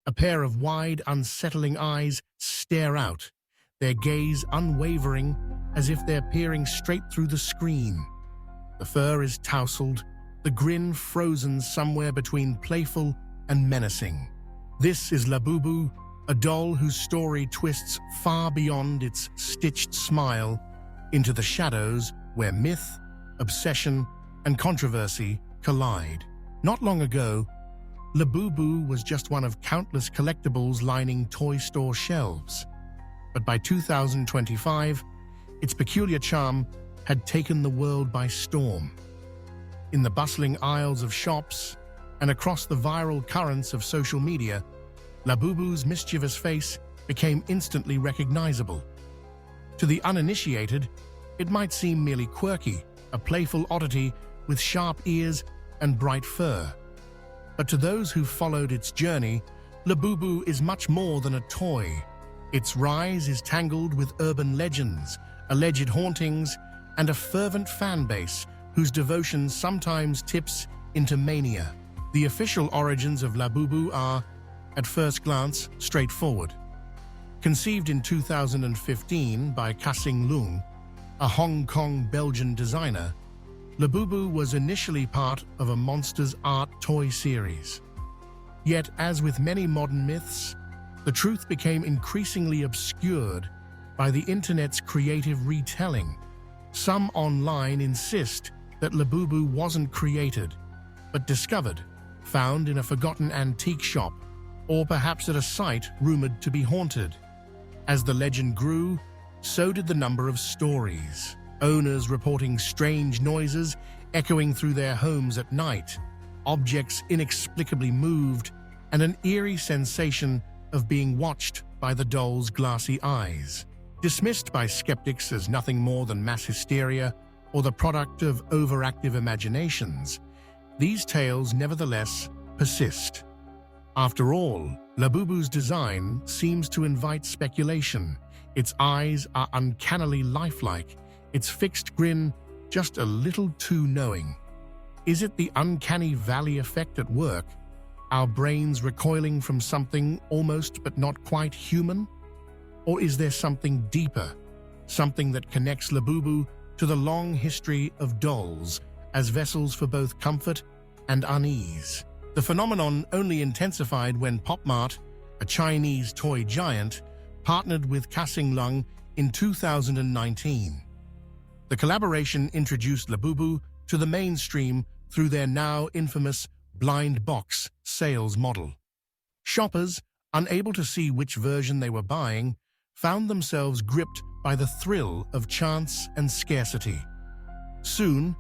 A pair of wide, unsettling eyes stare out, their gaze unwavering as if they're peering straight through the screen. The fur is tousled, the grin frozen somewhere between playful and menacing. This is Labubu, a doll whose story twists far beyond its stitched smile into the shadows where myth, obsession, and controversy collide. Not long ago, Labubu was just one of countless collectibles lining toy store shelves. But by 2025, its peculiar charm had taken the world by storm. In the bustling aisles of shops and across the viral currents of social media, Labubu's mischievous face became instantly recognizable. To the uninitiated, it might seem merely quirky, a playful oddity with sharp ears and bright fur. But to those who followed its journey, Labubu is much more than a toy. Its rise is tangled with urban legends, alleged hauntings, and a fervent fan base whose devotion sometimes tips into mania. The official origins of Labubu are, at first glance, straightforward. Conceived in 2015 by Ka-Sing Leung, a Hong Kong-Belgian designer, Labubu was initially part of a Monsters Art toy series. Yet, as with many modern myths, the truth became increasingly obscured by the internet's creative retelling. Some online insist that Labubu wasn't created, but discovered, found in a forgotten antique shop, or perhaps at a site rumored to be haunted. As the legend grew, so did the number of stories. Owners reporting strange noises echoing through their homes at night, objects inexplicably moved, and an eerie sensation of being watched by the doll's glassy eyes. Dismissed by skeptics as nothing more than mass hysteria or the product of overactive imaginations, these tales nevertheless persist. After all, Labubu's design seems to invite speculation. Its eyes are uncannily lifelike, its fixed grin just a little too knowing. Is it the uncanny valley effect at work, our brains recoiling from something almost but not quite human? Or is there something deeper, something that connects Labubu to the long history of dolls as vessels for both comfort and unease? The phenomenon only intensified when Pop Mart, a Chinese toy giant, partnered with Ka-Sing Leung in 2019. The collaboration introduced Labubu to the mainstream through their now infamous blind box sales model. Shoppers, unable to see which version they were buying, found themselves gripped by the thrill of chance and scarcity. Soon,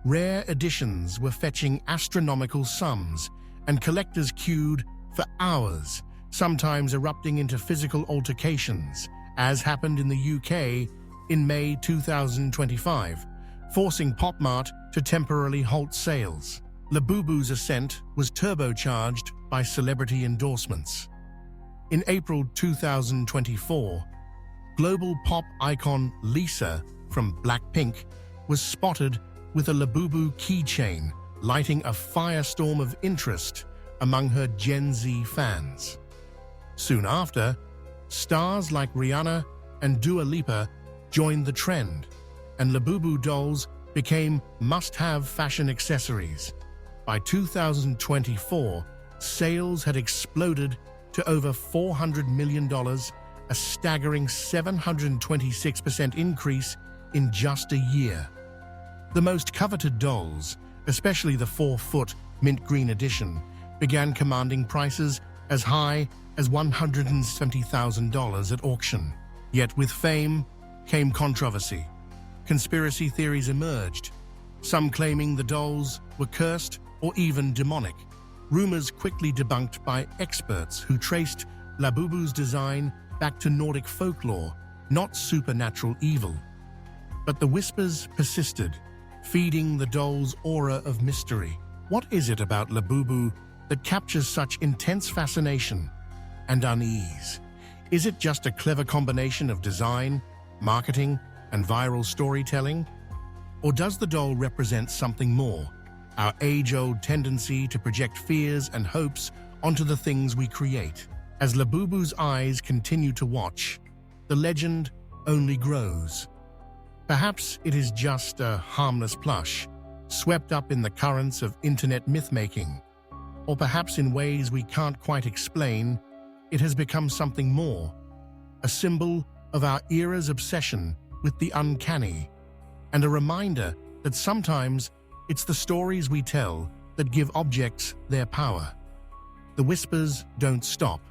rare editions were fetching astronomical sums, and collectors queued for hours, sometimes erupting into physical altercations, as happened in the UK in May 2025, forcing Pop Mart to temporarily halt sales. Labubu's ascent was turbocharged by celebrity endorsements. In April 2024, global pop icon Lisa from Blackpink was spotted with a Labubu keychain, lighting a firestorm of interest among her Gen Z fans. Soon after, stars like Rihanna and Dua Lipa joined the trend, and Labubu dolls became must-have fashion accessories. By 2024, sales had exploded to over $400 million, a staggering 726% increase in just a year. The most coveted dolls, especially the 4-foot mint green edition, began commanding prices as high as $170,000 at auction. Yet with fame came controversy. Conspiracy theories emerged, some claiming the dolls were cursed or even demonic. Rumors quickly debunked by experts who traced Labubu's design back to Nordic folklore, not supernatural evil. But the whispers persisted, feeding the doll's aura of mystery. What is it about Labubu that captures such intense fascination and unease? Is it just a clever combination of design, marketing, and viral storytelling? Or does the doll represent something more? Our age-old tendency to project fears and hopes onto the things we create. As Labubu's eyes continue to watch, the legend only grows. Perhaps it is just a harmless plush, swept up in the currents of internet myth-making. Or perhaps in ways we can't quite explain, it has become something more, a symbol of our era's obsession with the uncanny, and a reminder that sometimes it's the stories we tell that give objects their power. The whispers don't stop,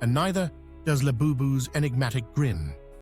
and neither does Labubu's enigmatic grin.